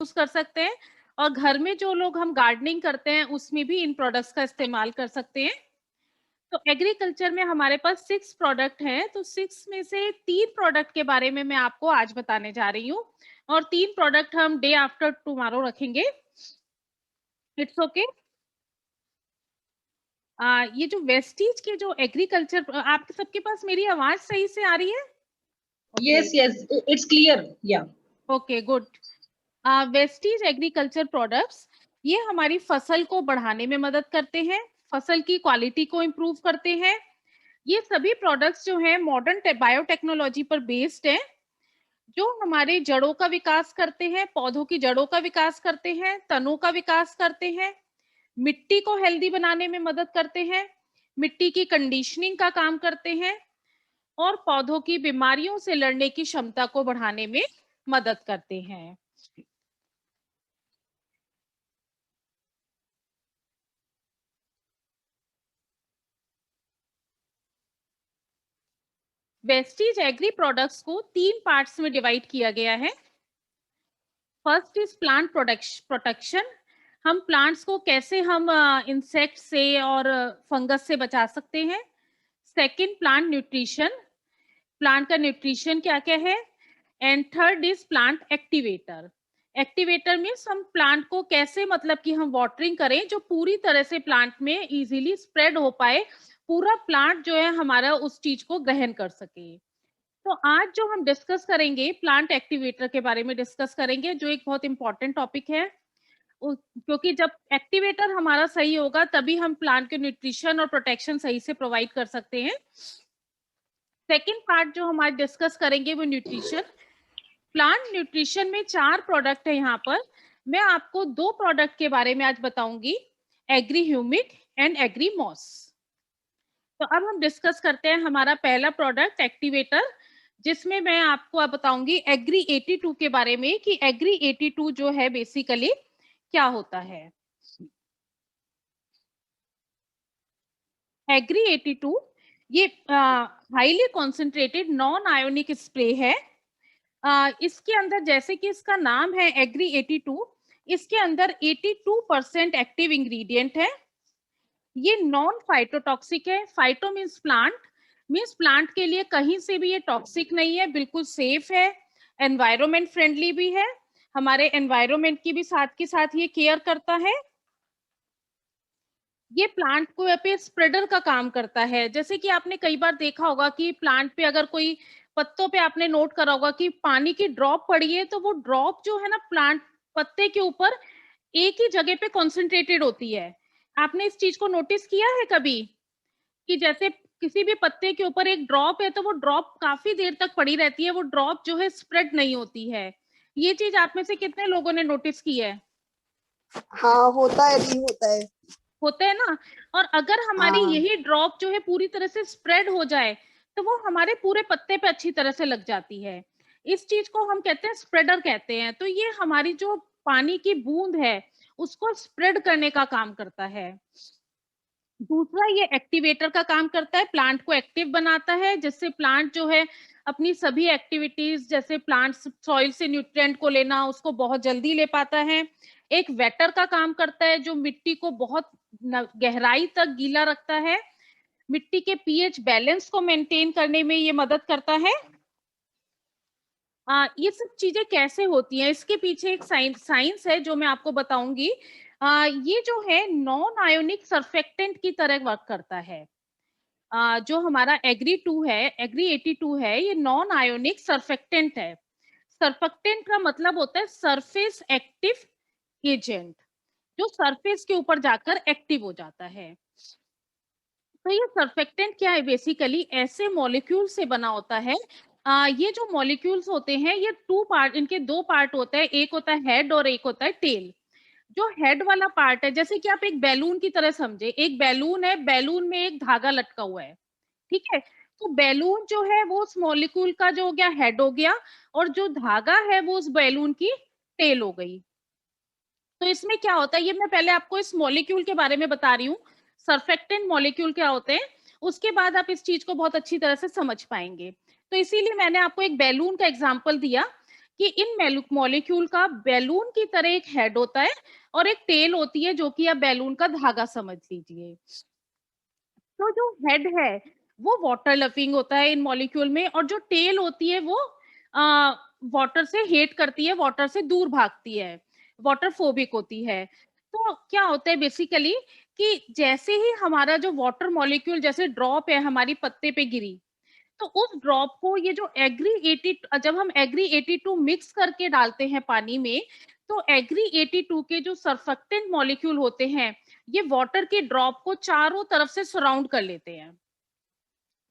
Use कर सकते हैं, और घर में जो लोग हम गार्डनिंग करते हैं उसमें भी इन प्रोडक्ट्स का इस्तेमाल कर सकते हैं। तो एग्रीकल्चर में हमारे पास 6 प्रोडक्ट हैं, तो 6 में से 3 प्रोडक्ट के बारे में मैं आपको आज बताने जा रही हूँ, और 3 प्रोडक्ट हम डे आफ्टर टुमारो रखेंगे। It's okay. ये जो वेस्टीज के जो एग्रीकल्चर, आपके सबके पास मेरी आवाज सही से आ रही है? Yes, yes, it's clear. Yeah. Okay, good. Vestige agriculture products ये हमारी फसल को बढ़ाने में मदद करते हैं, फसल की क्वालिटी को इम्प्रूव करते हैं। ये सभी प्रोडक्ट्स जो हैं मॉडर्न बायोटेक्नोलॉजी पर बेस्ड हैं, जो हमारे जड़ों का विकास करते हैं, पौधों की जड़ों का विकास करते हैं, तनों का विकास करते हैं, मिट्टी को हेल्दी बनाने में मदद करते हैं, मिट्टी की कंडीशनिंग का काम करते हैं, और पौधों की बीमारियों से लड़ने की क्षमता को बढ़ाने में मदद करते हैं। वेस्टीज एग्री प्रोडक्ट्स को 3 पार्ट्स में डिवाइड किया गया है। First is plant protection. हम प्लांट्स को कैसे हम इंसेक्ट से और फंगस से बचा सकते हैं। सेकंड, प्लांट न्यूट्रिशन, प्लांट का न्यूट्रिशन क्या क्या है। And third is plant activator. Activator means हम प्लांट को कैसे, मतलब कि हम वाटरिंग करें जो पूरी तरह से प्लांट में इजीली स्प्रेड हो पाए, पूरा प्लांट जो है हमारा उस चीज को ग्रहण कर सके। तो आज जो हम डिस्कस करेंगे प्लांट एक्टिवेटर के बारे में डिस्कस करेंगे, जो एक बहुत इंपॉर्टेंट टॉपिक है, क्योंकि जब एक्टिवेटर हमारा सही होगा तभी हम प्लांट के न्यूट्रिशन और प्रोटेक्शन सही से प्रोवाइड कर सकते हैं। सेकेंड पार्ट जो हम आज डिस्कस करेंगे वो न्यूट्रिशन। प्लांट न्यूट्रिशन में 4 प्रोडक्ट है यहाँ पर। मैं आपको 2 प्रोडक्ट के बारे में आज बताऊंगी, agri humic and agri moss. तो अब हम डिस्कस करते हैं हमारा पहला प्रोडक्ट एक्टिवेटर, जिसमें मैं आपको अब बताऊंगी एग्री 82 के बारे में कि एग्री 82 जो है बेसिकली क्या होता है। एग्री 82 ये highly concentrated non ionic spray है। इसके अंदर, जैसे कि इसका नाम है एग्री 82, इसके अंदर 82% एक्टिव इंग्रेडिएंट है। ये नॉन फाइटोटॉक्सिक है। फाइटो मीन्स प्लांट के लिए कहीं से भी ये टॉक्सिक नहीं है, बिल्कुल सेफ है, एनवायरमेंट फ्रेंडली भी है, हमारे एनवायरमेंट की भी साथ के साथ ये केयर करता है। ये प्लांट को पे स्प्रेडर का काम करता है। जैसे कि आपने कई बार देखा होगा कि प्लांट पे अगर कोई पत्तों पे आपने नोट करा होगा कि पानी की ड्रॉप पड़ी है, तो वो ड्रॉप जो है ना प्लांट पत्ते के ऊपर एक ही जगह पे कॉन्सेंट्रेटेड होती है। आपने इस चीज को नोटिस किया है कभी कि जैसे किसी भी पत्ते के ऊपर एक ड्रॉप है तो वो ड्रॉप काफी देर तक पड़ी रहती है, वो ड्रॉप जो है स्प्रेड नहीं होती है। ये चीज आप में से कितने लोगों ने नोटिस की है? हाँ, होता है, नहीं होता है। होते हैं ना। और अगर हमारी यही ड्रॉप जो है पूरी तरह से स्प्रेड हो जाए तो वो हमारे पूरे पत्ते पे अच्छी तरह से लग जाती है। इस चीज को हम कहते हैं स्प्रेडर कहते हैं। तो ये हमारी जो पानी की बूंद है उसको स्प्रेड करने का काम करता है। दूसरा, ये एक्टिवेटर का काम करता है, प्लांट को एक्टिव बनाता है, जिससे प्लांट जो है अपनी सभी एक्टिविटीज, जैसे प्लांट सॉइल से न्यूट्रिएंट को लेना, उसको बहुत जल्दी ले पाता है। एक वेटर का काम करता है, जो मिट्टी को बहुत गहराई तक गीला रखता है, मिट्टी के पीएच बैलेंस को मेंटेन करने में ये मदद करता है। ये सब चीजें कैसे होती हैं, इसके पीछे एक साइंस है जो मैं आपको बताऊंगी। ये जो है नॉन आयोनिक सर्फेक्टेंट की तरह वर्क करता है। जो हमारा एग्री 82 है, ये नॉन आयोनिक सर्फेक्टेंट है। सर्फेक्टेंट का मतलब होता है सरफेस एक्टिव एजेंट, जो सरफेस के ऊपर जाकर एक्टिव हो जाता है। तो ये सर्फेक्टेंट क्या है, बेसिकली ऐसे मॉलिक्यूल से बना होता है। ये जो मॉलिक्यूल्स होते हैं ये 2 पार्ट, इनके 2 पार्ट होते हैं, एक होता है हेड और एक होता है टेल। जो हेड वाला पार्ट है, जैसे कि आप एक बैलून की तरह समझे, एक बैलून है, बैलून में एक धागा लटका हुआ है, ठीक है। तो बैलून जो है वो उस मॉलिक्यूल का जो हो गया हेड हो गया, और जो धागा है वो उस बैलून की टेल हो गई। तो इसमें क्या होता है, ये मैं पहले आपको इस मॉलिक्यूल के बारे में बता रही हूँ, सर्फेक्टेंट मॉलिक्यूल क्या होते हैं, उसके बाद आप इस चीज को बहुत अच्छी तरह से समझ पाएंगे। तो इसीलिए मैंने आपको एक बैलून का एग्जांपल दिया। कि इन मॉलिक्यूल का बैलून की तरह एक हेड होता है और एक टेल होती है, जो कि आप बैलून का धागा समझ लीजिए। तो जो हेड है वो वाटर लविंग होता है इन मॉलिक्यूल में, और जो टेल होती है वो वाटर से हेट करती है, वाटर से दूर भागती है, वाटर फोबिक होती है। तो क्या होता है बेसिकली कि जैसे ही हमारा जो वाटर मॉलिक्यूल जैसे ड्रॉप है हमारी पत्ते पे गिरी, तो उस ड्रॉप को ये जो जब हम एग्री 82 मिक्स करके डालते हैं पानी में, तो एग्री 82 के जो सर्फेक्टेंट मॉलिक्यूल होते हैं ये वाटर के ड्रॉप को चारों तरफ से सराउंड कर लेते हैं।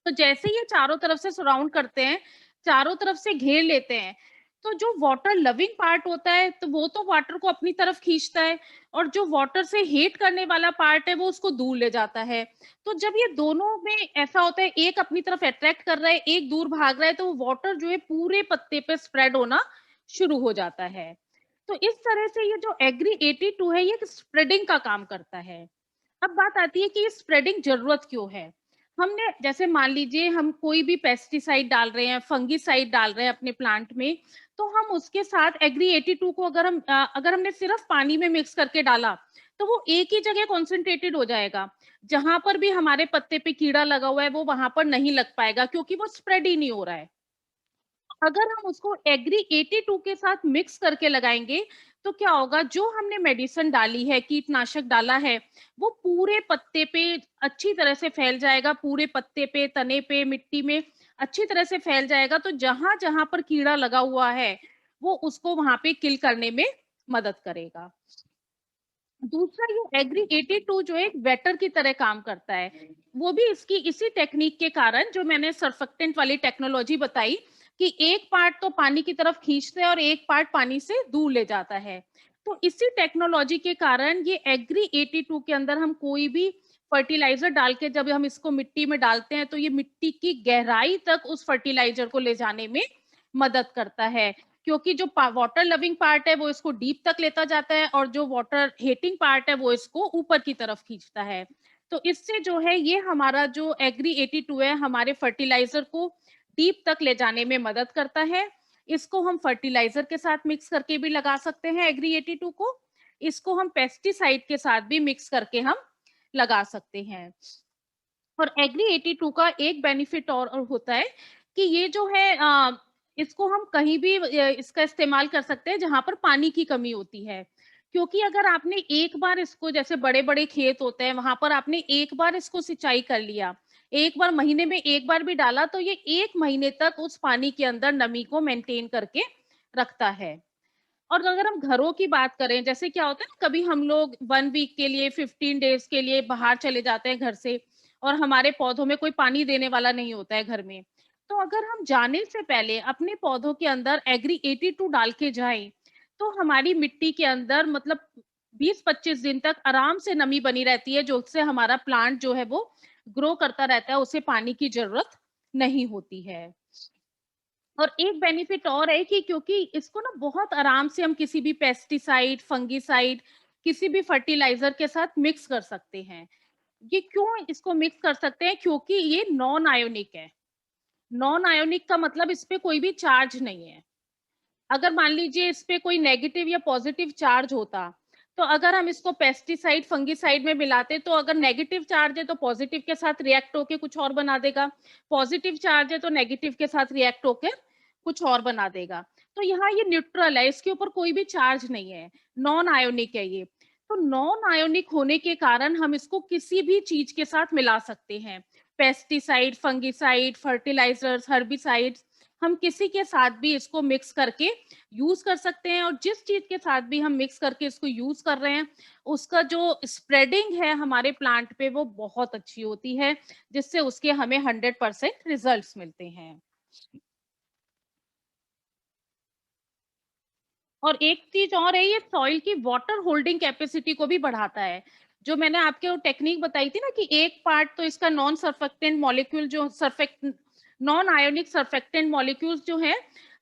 तो जैसे ये चारों तरफ से सराउंड करते हैं, चारों तरफ से घेर लेते हैं, तो जो वाटर लविंग पार्ट होता है तो वो तो वाटर को अपनी तरफ खींचता है, और जो वाटर से हेट करने वाला पार्ट है वो उसको दूर ले जाता है। तो जब ये दोनों में ऐसा होता है, एक अपनी तरफ अट्रैक्ट कर रहा है, एक दूर भाग रहा है, तो वाटर जो है पूरे पत्ते पे स्प्रेड होना शुरू हो जाता है। तो इस तरह से ये जो एग्री 82 है ये स्प्रेडिंग का काम करता है। अब बात आती है कि ये स्प्रेडिंग जरूरत क्यों है। हमने जैसे मान लीजिए हम कोई भी पेस्टिसाइड डाल रहे हैं, फंगीसाइड डाल रहे हैं अपने प्लांट में, तो हम उसके साथ एग्री 82 को अगर हमने सिर्फ पानी में मिक्स करके डाला तो वो एक ही जगह कॉन्सेंट्रेटेड हो जाएगा। जहां पर भी हमारे पत्ते पे कीड़ा लगा हुआ है वो वहां पर नहीं लग पाएगा, क्योंकि वो स्प्रेड ही नहीं हो रहा है। अगर हम उसको एग्री 82 के साथ मिक्स करके लगाएंगे तो क्या होगा, जो हमने मेडिसिन डाली है, कीटनाशक डाला है, वो पूरे पत्ते पे अच्छी तरह से फैल जाएगा, पूरे पत्ते पे, तने पे, मिट्टी में अच्छी तरह से फैल जाएगा। तो जहां जहां पर कीड़ा लगा हुआ है वो उसको वहां पे किल करने में मदद करेगा। दूसरा, ये एग्री 82 जो एक वेटर की तरह काम करता है, वो भी इसकी इसी टेक्निक के कारण, जो मैंने सर्फेक्टेंट वाली टेक्नोलॉजी बताई, कि एक पार्ट तो पानी की तरफ खींचता है और एक पार्ट पानी से दूर ले जाता है। तो इसी टेक्नोलॉजी के कारण ये एग्री 82 के अंदर हम कोई भी फर्टिलाइजर डाल के जब हम इसको मिट्टी में डालते हैं तो ये मिट्टी की गहराई तक उस फर्टिलाइजर को ले जाने में मदद करता है, क्योंकि जो वाटर लविंग पार्ट है वो इसको डीप तक लेता जाता है, और जो वाटर हेटिंग पार्ट है वो इसको ऊपर की तरफ खींचता है। तो इससे जो है ये हमारा जो एग्री 82 है हमारे फर्टिलाइजर को डीप तक ले जाने में मदद करता है। इसको हम फर्टिलाइजर के साथ मिक्स करके भी लगा सकते हैं एग्री 82 को। इसको हम पेस्टिसाइड के साथ भी मिक्स करके हम लगा सकते हैं। और एग्री 82 का एक बेनिफिट और होता है कि ये जो है इसको हम कहीं भी इसका इस्तेमाल कर सकते हैं जहां पर पानी की कमी होती है। क्योंकि अगर आपने एक बार इसको, जैसे बड़े बड़े खेत होते हैं वहां पर आपने एक बार इसको सिंचाई कर लिया, एक बार महीने में एक बार भी डाला, तो ये एक महीने तक उस पानी के अंदर नमी को मेंटेन करके रखता है। और अगर हम घरों की बात करें, जैसे क्या होता है ना, कभी हम लोग 1 वीक के लिए, 15 डेज के लिए बाहर चले जाते हैं घर से, और हमारे पौधों में कोई पानी देने वाला नहीं होता है घर में। तो अगर हम जाने से पहले अपने पौधों के अंदर एग्री 82 डाल के जाएं, तो हमारी मिट्टी के अंदर मतलब 20-25 दिन तक आराम से नमी बनी रहती है, जिससे हमारा प्लांट जो है वो ग्रो करता रहता है, उसे पानी की जरूरत नहीं होती है। और एक बेनिफिट और है कि क्योंकि इसको ना बहुत आराम से हम किसी भी पेस्टिसाइड, फंगीसाइड, किसी भी फर्टिलाइजर के साथ मिक्स कर सकते हैं। ये क्यों इसको मिक्स कर सकते हैं, क्योंकि ये नॉन आयोनिक है। नॉन आयोनिक का मतलब इस पे कोई भी चार्ज नहीं है। अगर मान लीजिए इस पे कोई नेगेटिव या पॉजिटिव चार्ज होता, तो अगर हम इसको पेस्टिसाइड, फंगीसाइड में मिलाते, तो अगर नेगेटिव चार्ज है तो पॉजिटिव के साथ रिएक्ट होके कुछ और बना देगा, पॉजिटिव चार्ज है तो नेगेटिव के साथ रिएक्ट होकर कुछ और बना देगा। तो यहाँ ये न्यूट्रल है, इसके ऊपर कोई भी चार्ज नहीं है, नॉन आयोनिक है ये। तो नॉन आयोनिक होने के कारण हम इसको किसी भी चीज के साथ मिला सकते हैं, पेस्टिसाइड, फंगीसाइड, फर्टिलाइजर्स, हर्बिसाइड्स, हम किसी के साथ भी इसको मिक्स करके यूज कर सकते हैं। और जिस चीज के साथ भी हम मिक्स करके इसको यूज कर रहे हैं, उसका जो स्प्रेडिंग है हमारे प्लांट पे वो बहुत अच्छी होती है, जिससे उसके हमें 100% रिजल्ट्स मिलते हैं। और एक चीज और है, ये सॉइल की वाटर होल्डिंग कैपेसिटी को भी बढ़ाता है। जो मैंने आपके टेक्निक बताई थी ना कि एक पार्ट तो इसका नॉन सर्फेक्टेंट मॉलिक्यूल, जो नॉन आयोनिक सर्फेक्टेंट मॉलिक्यूल्स जो है,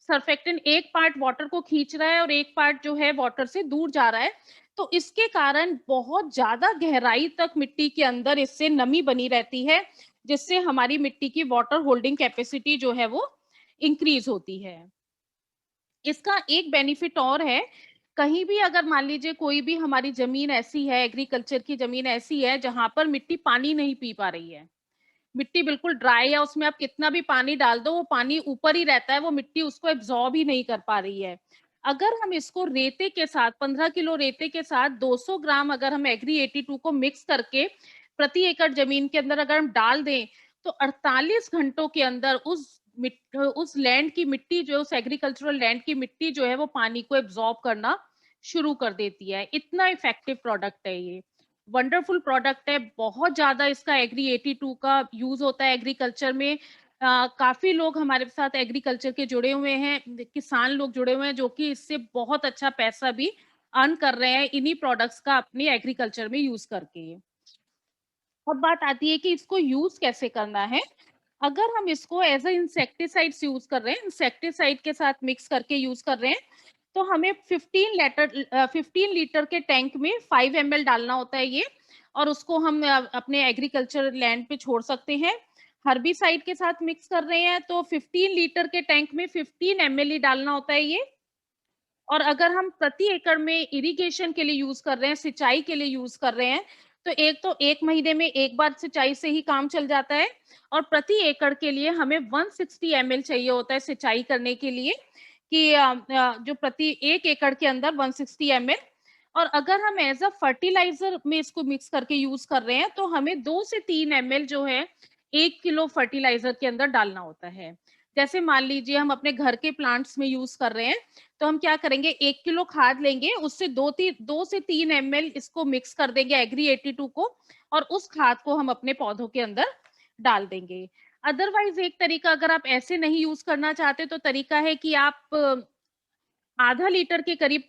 सर्फेक्टेंट एक पार्ट वाटर को खींच रहा है और एक पार्ट जो है वाटर से दूर जा रहा है। तो इसके कारण बहुत ज्यादा गहराई तक मिट्टी के अंदर इससे नमी बनी रहती है, जिससे हमारी मिट्टी की वाटर होल्डिंग कैपेसिटी जो है वो इंक्रीज होती है। इसका एक बेनिफिट और है, कहीं भी अगर मान लीजिए कोई भी हमारी जमीन ऐसी है, एग्रीकल्चर की जमीन ऐसी है जहां पर मिट्टी पानी नहीं पी पा रही है, मिट्टी बिल्कुल ड्राई है, उसमें आप कितना भी पानी डाल दो वो पानी ऊपर ही रहता है, वो मिट्टी उसको एब्जॉर्ब ही नहीं कर पा रही है। अगर हम इसको रेते के साथ 15 किलो रेते के साथ 200 ग्राम अगर हम एग्री 82 को मिक्स करके प्रति एकड़ जमीन के अंदर अगर हम डाल दें, तो 48 घंटों के अंदर उस लैंड की मिट्टी जो, उस एग्रीकल्चरल लैंड की मिट्टी जो है वो पानी को एब्जॉर्ब करना शुरू कर देती है। इतना इफेक्टिव प्रोडक्ट है ये, वंडरफुल प्रोडक्ट है। बहुत ज्यादा इसका एग्री 82 का यूज होता है एग्रीकल्चर में। काफी लोग हमारे साथ एग्रीकल्चर के जुड़े हुए हैं, किसान लोग जुड़े हुए हैं जो कि इससे बहुत अच्छा पैसा भी अर्न कर रहे हैं इन्हीं प्रोडक्ट्स का अपनी एग्रीकल्चर में यूज करके। अब बात आती है कि इसको यूज कैसे करना है। अगर हम इसको एज ए इंसेक्टिसाइड्स यूज कर रहे हैं, इंसेक्टिसाइड के साथ मिक्स करके यूज कर रहे हैं, तो हमें 15 लीटर के टैंक में 5 ml डालना होता है ये, और उसको हम अपने एग्रीकल्चर लैंड पे छोड़ सकते हैं। हर्बिसाइड के साथ मिक्स कर रहे हैं तो 15 लीटर के टैंक में 15 ml ही डालना होता है ये। और अगर हम प्रति एकड़ में इरिगेशन के लिए यूज कर रहे हैं, सिंचाई के लिए यूज कर रहे हैं, तो एक महीने में एक बार सिंचाई से ही काम चल जाता है। और प्रति एकड़ के लिए हमें 160 ml चाहिए होता है सिंचाई करने के लिए, कि जो प्रति एक एकड़ के अंदर 160 ml। और अगर हम एज अ फर्टिलाइजर में इसको मिक्स करके यूज कर रहे हैं, तो हमें 2 से 3 ml जो है 1 किलो फर्टिलाइजर के अंदर डालना होता है। जैसे मान लीजिए हम अपने घर के प्लांट्स में यूज कर रहे हैं, तो हम क्या करेंगे, 1 किलो खाद लेंगे, उससे 2 से 3 ml इसको मिक्स कर देंगे एग्री 82 को, और उस खाद को हम अपने पौधों के अंदर डाल देंगे। अदरवाइज एक तरीका, अगर आप ऐसे नहीं यूज करना चाहते, तो तरीका है कि आप आधा लीटर के करीब,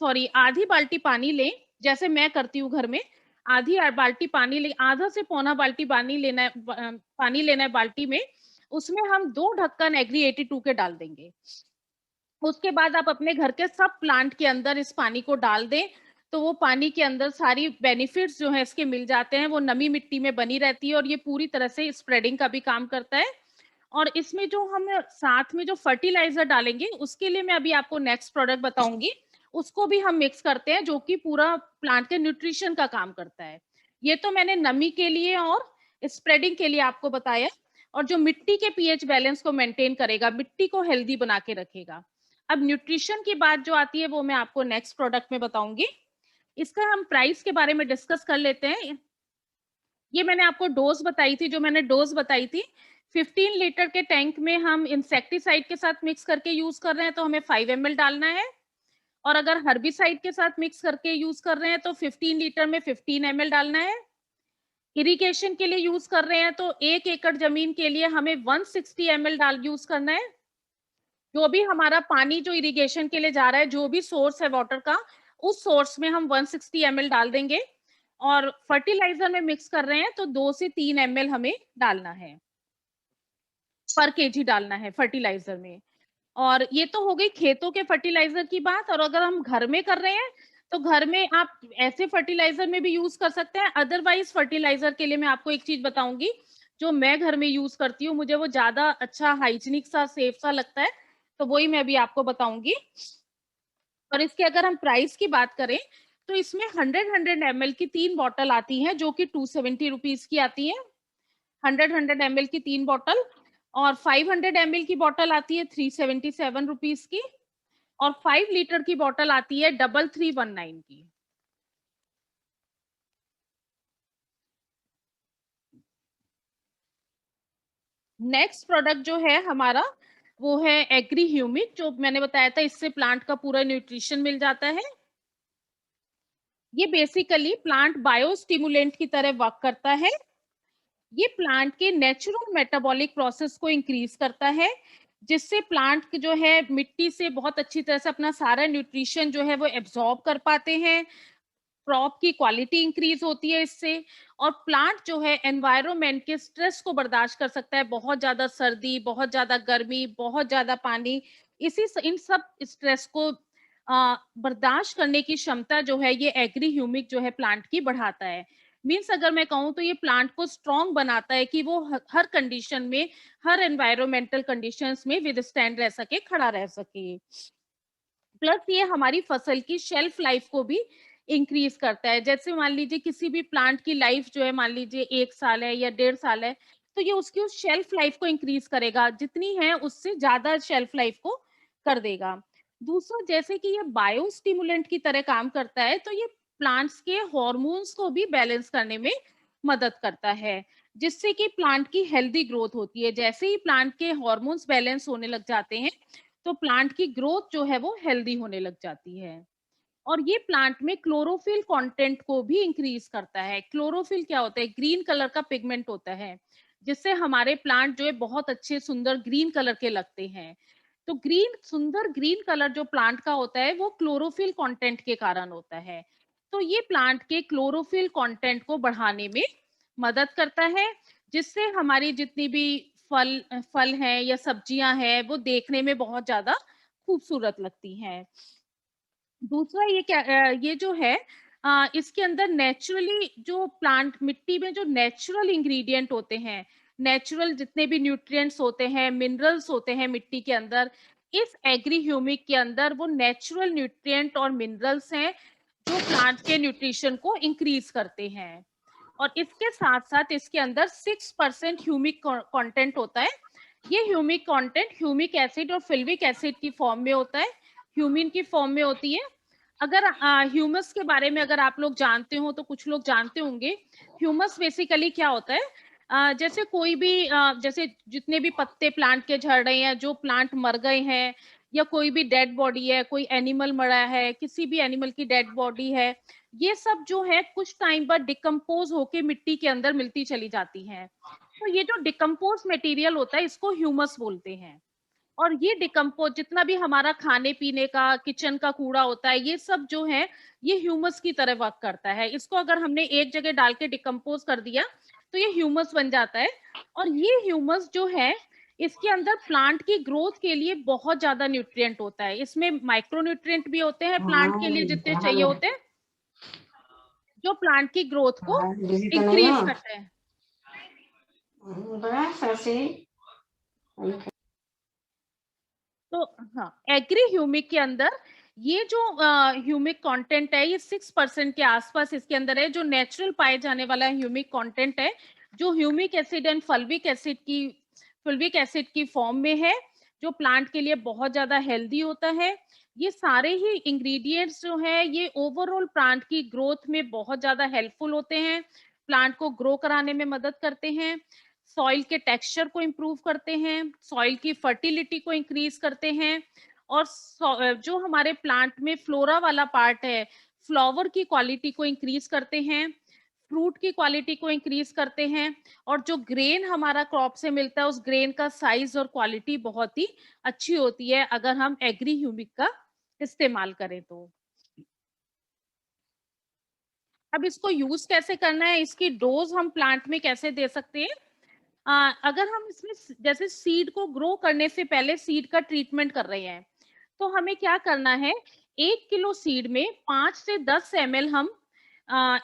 सॉरी आधी बाल्टी पानी लें, जैसे मैं करती हूँ घर में। आधी बाल्टी पानी ले, आधा से पौना बाल्टी पानी लेना है, पानी लेना है बाल्टी में, उसमें हम 2 ढक्कन एग्री 82 के डाल देंगे। उसके बाद आप अपने घर के सब प्लांट के अंदर इस पानी को डाल दें, तो वो पानी के अंदर सारी बेनिफिट्स जो है इसके मिल जाते हैं, वो नमी मिट्टी में बनी रहती है और ये पूरी तरह से स्प्रेडिंग का भी काम करता है। और इसमें जो हम साथ में जो फर्टिलाइजर डालेंगे, उसके लिए मैं अभी आपको नेक्स्ट प्रोडक्ट बताऊंगी, उसको भी हम मिक्स करते हैं, जो कि पूरा प्लांट के न्यूट्रिशन का काम करता है। ये तो मैंने नमी के लिए और स्प्रेडिंग के लिए आपको बताया, और जो मिट्टी के पीएच बैलेंस को मेंटेन करेगा, मिट्टी को हेल्दी बना के रखेगा। अब न्यूट्रिशन की बात जो आती है वो मैं आपको नेक्स्ट प्रोडक्ट में बताऊंगी। इसका हम प्राइस के बारे में डिस्कस कर लेते हैं। ये मैंने आपको डोज बताई थी, जो मैंने डोज बताई थी, 15 लीटर के टैंक में हम इंसेक्टिसाइड के साथ मिक्स करके यूज कर रहे हैं तो हमें 5 ml डालना है। और अगर हर्बिसाइड के साथ मिक्स करके यूज कर रहे हैं तो 15 लीटर में 15 ml डालना है। इरिगेशन के लिए यूज कर रहे हैं तो 1 एकड़ जमीन के लिए हमें 160 ml डाल यूज करना है। जो भी हमारा पानी जो इरिगेशन के लिए जा रहा है, जो भी सोर्स है वाटर का, उस सोर्स में हम 160 ml डाल देंगे। और फर्टिलाइजर में मिक्स कर रहे हैं तो 2 से 3 ml हमें डालना है, पर केजी डालना है फर्टिलाइजर में। और ये तो हो गई खेतों के फर्टिलाइजर की बात। और अगर हम घर में कर रहे हैं, तो घर में आप ऐसे फर्टिलाइजर में भी यूज कर सकते हैं। अदरवाइज फर्टिलाइजर के लिए मैं आपको एक चीज बताऊंगी, जो मैं घर में यूज करती हूँ, मुझे वो ज्यादा अच्छा, हाइजीनिक सा, सेफ सा लगता है, तो वही मैं अभी आपको बताऊंगी। और इसके अगर हम प्राइस की बात करें, तो इसमें 100 ml की 3 बॉटल आती हैं, जो कि 270 रुपीज की आती है। 100 ml की 3 बॉटल। और 500 ml की बॉटल आती है 377 रुपीज की। और 5 लीटर की बॉटल आती है 3319 की। नेक्स्ट प्रोडक्ट जो है हमारा, वो है एग्री ह्यूमिक, जो मैंने बताया था, इससे प्लांट का पूरा न्यूट्रिशन मिल जाता है। ये बेसिकली प्लांट बायोस्टिमुलेंट की तरह वर्क करता है। ये प्लांट के नेचुरल मेटाबॉलिक प्रोसेस को इंक्रीज करता है, जिससे प्लांट जो है मिट्टी से बहुत अच्छी तरह से अपना सारा न्यूट्रिशन जो है वो एब्जॉर्ब कर पाते हैं। क्रॉप की क्वालिटी इंक्रीज होती है इससे। और प्लांट जो है एनवायरमेंट के स्ट्रेस को बर्दाश्त कर सकता है, बहुत ज्यादा सर्दी, बहुत ज्यादा गर्मी, बहुत ज्यादा पानी, इन सब स्ट्रेस को बर्दाश्त करने की क्षमता जो है ये एग्री ह्यूमिक जो है प्लांट की बढ़ाता है। मीन्स अगर मैं कहूँ तो ये प्लांट को स्ट्रॉन्ग बनाता है कि वो हर कंडीशन में, हर एनवायरमेंटल कंडीशंस में विदस्टैंड रह सके, खड़ा रह सके। प्लस ये हमारी फसल की शेल्फ लाइफ को भी इंक्रीज करता है। जैसे मान लीजिए किसी भी प्लांट की लाइफ जो है, मान लीजिए 1 साल है या 1.5 साल है, तो ये उसकी उस शेल्फ लाइफ को इंक्रीज करेगा, जितनी है उससे ज्यादा शेल्फ लाइफ को कर देगा। दूसरा, जैसे कि ये बायो स्टिमुलेंट की तरह काम करता है, तो ये प्लांट्स के हॉर्मोन्स को भी बैलेंस करने में मदद करता है, जिससे कि प्लांट की हेल्दी ग्रोथ होती है। जैसे ही प्लांट के हॉर्मोन्स बैलेंस होने लग जाते हैं, तो प्लांट की ग्रोथ जो है वो हेल्दी होने लग जाती है। और ये प्लांट में क्लोरोफिल कंटेंट को भी इंक्रीज करता है। क्लोरोफिल क्या होता है? ग्रीन कलर का पिगमेंट होता है, जिससे हमारे प्लांट जो है बहुत अच्छे सुंदर ग्रीन कलर के लगते हैं। तो सुंदर ग्रीन कलर जो प्लांट का होता है वो क्लोरोफिल कंटेंट के कारण होता है। तो ये प्लांट के क्लोरोफिल कंटेंट को बढ़ाने में मदद करता है, जिससे हमारी जितनी भी फल फल हैं या सब्जियां हैं वो देखने में बहुत ज्यादा खूबसूरत लगती हैं। दूसरा, ये जो है इसके अंदर नेचुरली जो प्लांट मिट्टी में जो नेचुरल इंग्रेडिएंट होते हैं, नेचुरल जितने भी न्यूट्रिएंट्स होते हैं, मिनरल्स होते हैं मिट्टी के अंदर, इस एग्री ह्यूमिक के अंदर वो नेचुरल न्यूट्रिएंट और मिनरल्स हैं जो प्लांट के न्यूट्रिशन को इंक्रीज करते हैं। और इसके साथ साथ इसके अंदर 6% ह्यूमिक कंटेंट होता है। ये ह्यूमिक कंटेंट ह्यूमिक एसिड और फिल्विक एसिड की फॉर्म में होता है, ह्यूमिन की फॉर्म में होती है। अगर ह्यूमस के बारे में अगर आप लोग जानते हो तो कुछ लोग जानते होंगे। ह्यूमस बेसिकली क्या होता है? जैसे कोई भी जैसे जितने भी पत्ते प्लांट के झड़ रहे हैं, जो प्लांट मर गए हैं, या कोई भी डेड बॉडी है, कोई एनिमल मरा है, किसी भी एनिमल की डेड बॉडी है, ये सब जो है कुछ टाइम बाद डिकम्पोज होके मिट्टी के अंदर मिलती चली जाती हैं। तो ये जो डिकम्पोज मटेरियल होता है इसको ह्यूमस बोलते हैं। और ये डिकम्पोज जितना भी हमारा खाने पीने का, किचन का कूड़ा होता है, ये सब जो है ये ह्यूमस की तरह वर्क करता है। इसको अगर हमने एक जगह डाल के डिकम्पोज कर दिया तो ये ह्यूमस बन जाता है। और ये ह्यूमस जो है इसके अंदर प्लांट की ग्रोथ के लिए बहुत ज्यादा न्यूट्रिएंट होता है। इसमें माइक्रो न्यूट्रिएंट भी होते हैं प्लांट के लिए जितने चाहिए होते हैं, जो प्लांट की ग्रोथ को इंक्रीज करते हैं। तो हाँ, एग्री ह्यूमिक के अंदर ये जो ह्यूमिक कंटेंट है ये 6% के आसपास इसके अंदर है, जो नेचुरल पाए जाने वाला ह्यूमिक कंटेंट है, जो humic acid and fulvic acid की फॉर्म में है, जो प्लांट के लिए बहुत ज्यादा हेल्दी होता है। ये सारे ही इंग्रेडिएंट्स जो है ये ओवरऑल प्लांट की ग्रोथ में बहुत ज्यादा हेल्पफुल होते हैं, प्लांट को ग्रो कराने में मदद करते हैं, सॉइल के टेक्सचर को इंप्रूव करते हैं, सॉइल की फर्टिलिटी को इंक्रीज करते हैं, और जो हमारे प्लांट में फ्लोरा वाला पार्ट है, फ्लावर की क्वालिटी को इंक्रीज करते हैं, फ्रूट की क्वालिटी को इंक्रीज करते हैं, और जो ग्रेन हमारा क्रॉप से मिलता है उस ग्रेन का साइज और क्वालिटी बहुत ही अच्छी होती है अगर हम एग्री ह्यूमिक का इस्तेमाल करें तो। अब इसको यूज कैसे करना है, इसकी डोज हम प्लांट में कैसे दे सकते हैं? अगर हम इसमें जैसे सीड को ग्रो करने से पहले सीड का ट्रीटमेंट कर रहे हैं, तो हमें क्या करना है, 1 किलो सीड में 5 से 10 ml हम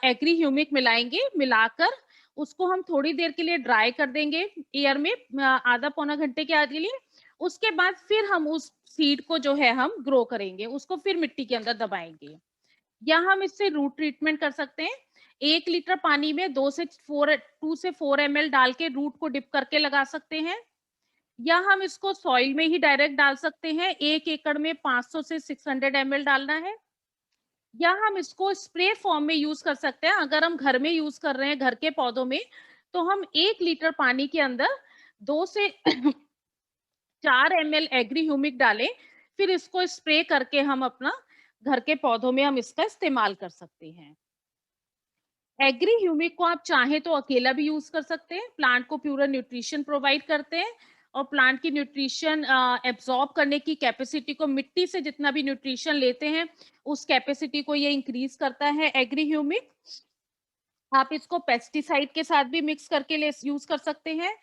एग्री ह्यूमिक मिलाएंगे। मिलाकर उसको हम थोड़ी देर के लिए ड्राई कर देंगे एयर में, आधा पौना घंटे के लिए। उसके बाद फिर हम उस सीड को जो है हम ग्रो करेंगे, उसको फिर मिट्टी के अंदर दबाएंगे। या हम इससे रूट ट्रीटमेंट कर सकते हैं। 1 लीटर पानी में 2 से 4 ml डाल के रूट को डिप करके लगा सकते हैं, या हम इसको सॉइल में ही डायरेक्ट डाल सकते हैं। 1 एकड़ में 500 से 600 ml डालना है, या हम इसको स्प्रे फॉर्म में यूज कर सकते हैं। अगर हम घर में यूज कर रहे हैं घर के पौधों में, तो हम 1 लीटर पानी के अंदर 2 से 4 ml एग्री ह्यूमिक डालें, फिर इसको स्प्रे करके हम अपना घर के पौधों में हम इसका इस्तेमाल कर सकते हैं। एग्री ह्यूमिक को आप चाहे तो अकेला भी यूज कर सकते हैं, प्लांट को प्यूर न्यूट्रिशन प्रोवाइड करते हैं, और प्लांट की न्यूट्रिशन एब्जॉर्ब करने की कैपेसिटी को, मिट्टी से जितना भी न्यूट्रिशन लेते हैं उस कैपेसिटी को ये इंक्रीज करता है एग्री ह्यूमिक। आप इसको पेस्टिसाइड के साथ भी मिक्स करके यूज कर सकते हैं।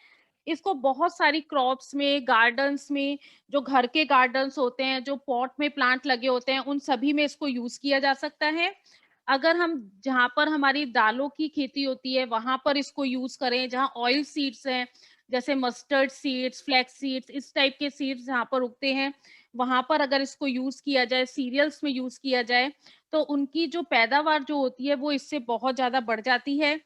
इसको बहुत सारी क्रॉप्स में, गार्डन्स में, जो घर के गार्डन्स होते हैं, जो पॉट में प्लांट लगे होते हैं, उन सभी में इसको यूज किया जा सकता है। अगर हम जहाँ पर हमारी दालों की खेती होती है वहां पर इसको यूज करें, जहाँ ऑयल सीड्स हैं जैसे मस्टर्ड सीड्स, फ्लैक्स सीड्स, इस टाइप के सीड्स जहाँ पर उगते हैं वहां पर अगर इसको यूज किया जाए, सीरियल्स में यूज किया जाए, तो उनकी जो पैदावार जो होती है वो इससे बहुत ज्यादा बढ़ जाती है।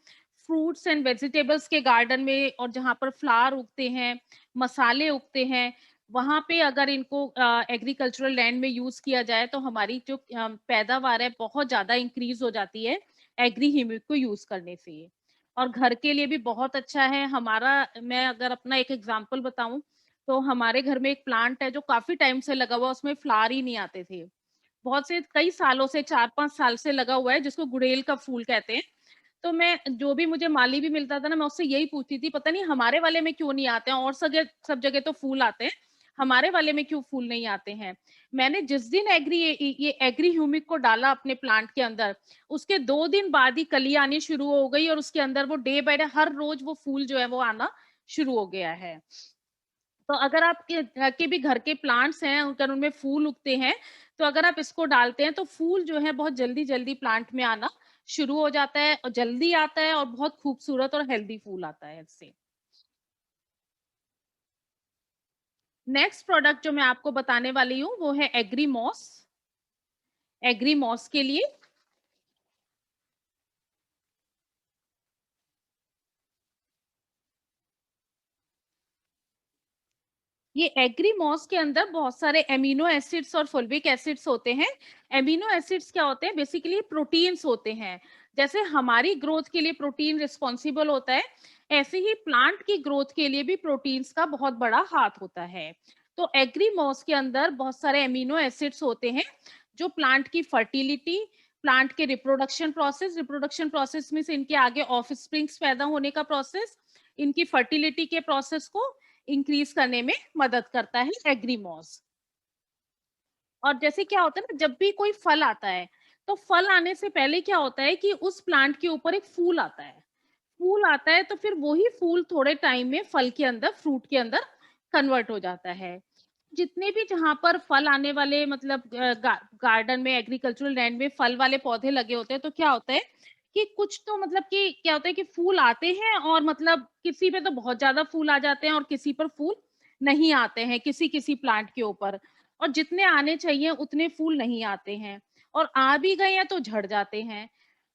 फ्रूट्स एंड वेजिटेबल्स के गार्डन में और जहाँ पर फ्लावर उगते हैं, मसाले उगते हैं, वहां पे अगर इनको एग्रीकल्चरल लैंड में यूज किया जाए तो हमारी जो पैदावार है बहुत ज्यादा इंक्रीज हो जाती है एग्री ह्यूमिक को यूज करने से। और घर के लिए भी बहुत अच्छा है हमारा। मैं अगर अपना एक एग्जांपल बताऊं तो हमारे घर में एक प्लांट है जो काफी टाइम से लगा हुआ, उसमें फ्लावर ही नहीं आते थे, बहुत से कई सालों से, 4-5 साल से लगा हुआ है, जिसको गुड़ेल का फूल कहते हैं। तो मैं जो भी मुझे माली भी मिलता था ना, मैं उससे यही पूछती थी पता नहीं हमारे वाले में क्यों नहीं आते हैं, और सब जगह तो फूल आते हैं, हमारे वाले में क्यों फूल नहीं आते हैं। मैंने जिस दिन ये एग्री ह्यूमिक को डाला अपने प्लांट के अंदर, उसके 2 दिन बाद ही कली आनी शुरू हो गई और उसके अंदर वो डे बाय डे हर रोज वो फूल जो है वो आना शुरू हो गया है। तो अगर आपके भी घर के प्लांट्स हैं, अगर उनमें फूल उगते हैं, तो अगर आप इसको डालते हैं तो फूल जो है बहुत जल्दी जल्दी प्लांट में आना शुरू हो जाता है, और जल्दी आता है और बहुत खूबसूरत और हेल्दी फूल आता है इससे। नेक्स्ट प्रोडक्ट जो मैं आपको बताने वाली हूँ वो है एग्री मॉस। एग्री मॉस के लिए ये एग्री मॉस के अंदर बहुत सारे एमिनो एसिड्स और फुल्विक एसिड्स होते हैं। एमिनो एसिड्स क्या होते हैं? बेसिकली प्रोटीन्स होते हैं। जैसे हमारी ग्रोथ के लिए प्रोटीन रिस्पॉन्सिबल होता है, ऐसे ही प्लांट की ग्रोथ के लिए भी प्रोटीन्स का बहुत बड़ा हाथ होता है। तो एग्री मॉस के अंदर बहुत सारे एमिनो एसिड्स होते हैं जो प्लांट की फर्टिलिटी, प्लांट के रिप्रोडक्शन प्रोसेस में से इनके आगे ऑफ स्प्रिंग्स पैदा होने का प्रोसेस, इनकी फर्टिलिटी के प्रोसेस को इंक्रीज करने में मदद करता है एग्रीमॉस। और जैसे क्या होता है ना, जब भी कोई फल आता है तो फल आने से पहले क्या होता है कि उस प्लांट के ऊपर एक फूल आता है। फूल आता है तो फिर वही फूल थोड़े टाइम में फल के अंदर, फ्रूट के अंदर कन्वर्ट हो जाता है। जितने भी जहां पर फल आने वाले, मतलब गार्डन में, एग्रीकल्चरल लैंड में फल वाले पौधे लगे होते हैं, तो क्या होता है कि कुछ तो मतलब कि क्या होता है कि फूल आते हैं और मतलब किसी पे तो बहुत ज्यादा फूल आ जाते हैं और किसी पर फूल नहीं आते हैं, किसी किसी प्लांट के ऊपर। और जितने आने चाहिए उतने फूल नहीं आते हैं, और आ भी गए हैं तो झड़ जाते हैं।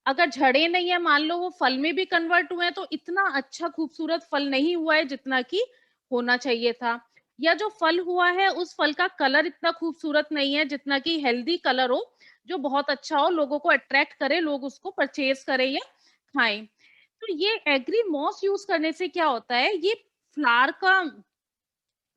अगर झड़े नहीं है, मान लो वो फल में भी कन्वर्ट हुए हैं, तो इतना अच्छा खूबसूरत फल नहीं हुआ है जितना कि होना चाहिए था। या जो फल हुआ है उस फल का कलर इतना खूबसूरत नहीं है जितना कि हेल्दी कलर हो, जो बहुत अच्छा हो, लोगों को अट्रैक्ट करे, लोग उसको परचेज करें या खाएं। तो ये एग्री मॉस यूज करने से क्या होता है, ये फ्लावर का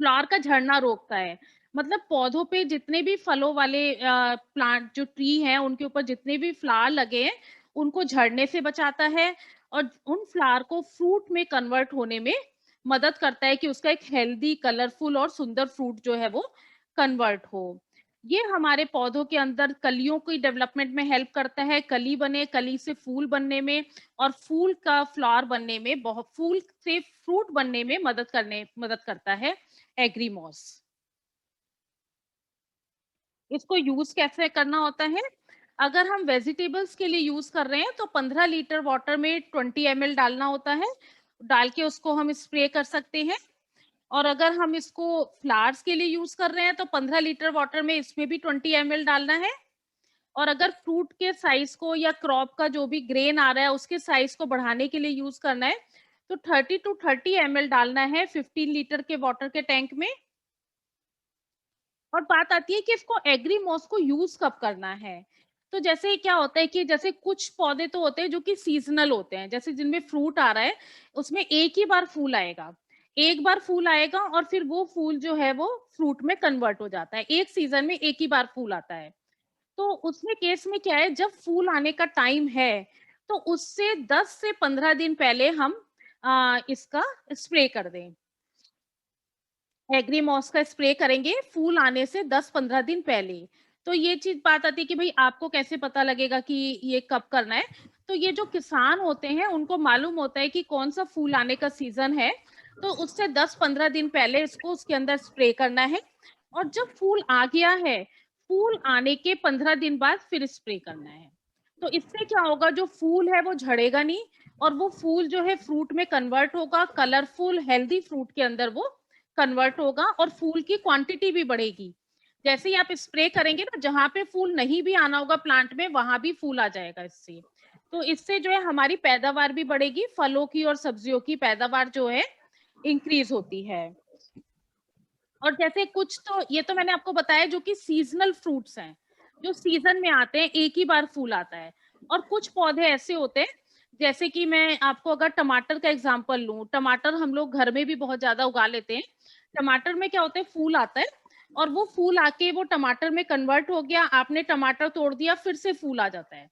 फ्लावर का झड़ना रोकता है। मतलब पौधों पे जितने भी फलों वाले प्लांट, जो ट्री हैं, उनके ऊपर जितने भी फ्लावर लगे हैं उनको झड़ने से बचाता है, और उन फ्लावर को फ्रूट में कन्वर्ट होने में मदद करता है कि उसका एक हेल्दी, कलरफुल और सुंदर फ्रूट जो है वो कन्वर्ट हो। ये हमारे पौधों के अंदर कलियों की डेवलपमेंट में हेल्प करता है, कली बने, कली से फूल बनने में, और फूल का फ्लावर बनने में, बहुत फूल से फ्रूट बनने में मदद करता है एग्रीमॉस। इसको यूज कैसे करना होता है? अगर हम वेजिटेबल्स के लिए यूज कर रहे हैं तो 15 लीटर वाटर में 20 ml डालना होता है, डाल के उसको हम स्प्रे कर सकते हैं। और अगर हम इसको फ्लावर्स के लिए यूज कर रहे हैं तो 15 लीटर वाटर में इसमें भी 20 ml डालना है। और अगर फ्रूट के साइज को या क्रॉप का जो भी ग्रेन आ रहा है उसके साइज को बढ़ाने के लिए यूज करना है, तो 30 to 30 ml डालना है 15 लीटर के वाटर के टैंक में। और बात आती है कि इसको एग्री मॉस को यूज कब करना है। तो जैसे क्या होता है कि जैसे कुछ पौधे तो होते हैं जो कि सीजनल होते हैं, जैसे जिनमें फ्रूट आ रहा है उसमें एक ही बार फूल आएगा, एक बार फूल आएगा और फिर वो फूल जो है वो फ्रूट में कन्वर्ट हो जाता है, एक सीजन में एक ही बार फूल आता है। तो उसमें केस में क्या है, जब फूल आने का टाइम है तो उससे 10 से 15 दिन पहले हम इसका स्प्रे कर दें। एग्रीमॉस का स्प्रे करेंगे फूल आने से 10-15 दिन पहले। तो ये चीज बात आती है कि भाई आपको कैसे पता लगेगा कि ये कब करना है। तो ये जो किसान होते हैं उनको मालूम होता है कि कौन सा फूल आने का सीजन है, तो उससे 10-15 दिन पहले इसको उसके अंदर स्प्रे करना है। और जब फूल आ गया है, फूल आने के 15 दिन बाद फिर स्प्रे करना है। तो इससे क्या होगा, जो फूल है वो झड़ेगा नहीं और वो फूल जो है फ्रूट में कन्वर्ट होगा, कलरफुल हेल्दी फ्रूट के अंदर वो कन्वर्ट होगा और फूल की क्वांटिटी भी बढ़ेगी। जैसे ही आप स्प्रे करेंगे ना, जहां पे फूल नहीं भी आना होगा प्लांट में, वहां भी फूल आ जाएगा इससे। तो इससे जो है हमारी पैदावार भी बढ़ेगी, फलों की और सब्जियों की पैदावार जो है इंक्रीज होती है। और जैसे कुछ तो ये तो मैंने आपको बताया जो कि सीजनल फ्रूट्स हैं, जो सीजन में आते हैं, एक ही बार फूल आता है। और कुछ पौधे ऐसे होते हैं, जैसे कि मैं आपको अगर टमाटर का एग्जांपल लूं, टमाटर हम लोग घर में भी बहुत ज्यादा उगा लेते हैं। टमाटर में क्या होता है, फूल आता है और वो फूल आके वो टमाटर में कन्वर्ट हो गया, आपने टमाटर तोड़ दिया, फिर से फूल आ जाता है।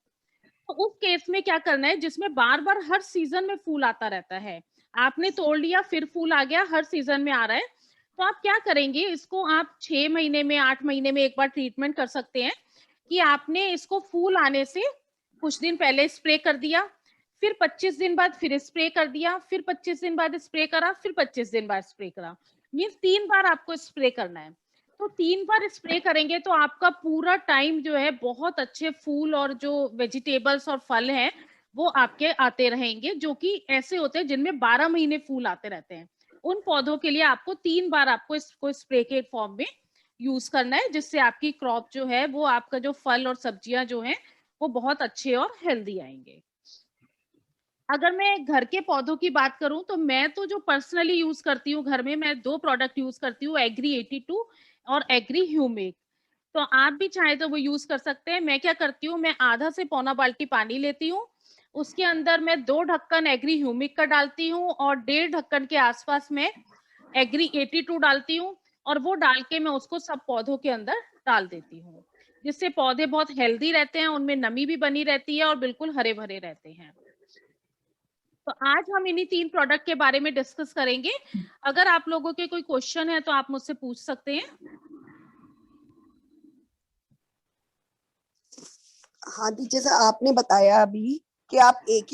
तो उस केस में क्या करना है, जिसमें बार बार हर सीजन में फूल आता रहता है, आपने तोड़ लिया फिर फूल आ गया, हर सीजन में आ रहा है, तो आप क्या करेंगे, इसको आप 6 महीने में 8 महीने में एक बार ट्रीटमेंट कर सकते हैं कि आपने इसको फूल आने से कुछ दिन पहले स्प्रे कर दिया, फिर 25 दिन बाद फिर स्प्रे कर दिया, फिर 25 दिन बाद स्प्रे करा, फिर 25 दिन बाद स्प्रे करा, मीन्स 3 बार आपको स्प्रे करना है। तो 3 बार स्प्रे करेंगे तो आपका पूरा टाइम जो है बहुत अच्छे फूल और जो वेजिटेबल्स और फल हैं वो आपके आते रहेंगे, जो कि ऐसे होते हैं जिनमें 12 महीने फूल आते रहते हैं। उन पौधों के लिए आपको 3 बार आपको इसको स्प्रे के फॉर्म में यूज करना है, जिससे आपकी क्रॉप जो है वो, आपका जो फल और सब्जियां जो हैं वो बहुत अच्छे और हेल्दी आएंगे। अगर मैं घर के पौधों की बात करूं तो मैं तो जो पर्सनली यूज करती हूँ घर में, मैं 2 प्रोडक्ट यूज करती हूँ, एग्री 82 और एग्री ह्यूमिक। तो आप भी चाहे तो वो यूज कर सकते हैं। मैं क्या करती हूँ, मैं आधा से पौना बाल्टी पानी लेती हूँ, उसके अंदर मैं 2 ढक्कन एग्री ह्यूमिक का डालती हूँ और 1.5 ढक्कन के आसपास में एग्री 82 डालती हूँ, और वो डाल के मैं उसको सब पौधों के अंदर डाल देती हूँ, जिससे पौधे बहुत हेल्दी रहते हैं, उनमें नमी भी बनी रहती है और बिल्कुल हरे भरे रहते हैं। तो आज हम इन्हीं 3 प्रोडक्ट के बारे में डिस्कस करेंगे। अगर आप लोगों के कोई क्वेश्चन है तो आप मुझसे पूछ सकते हैं। हाँ दी, जैसा आपने बताया अभी कि आप एक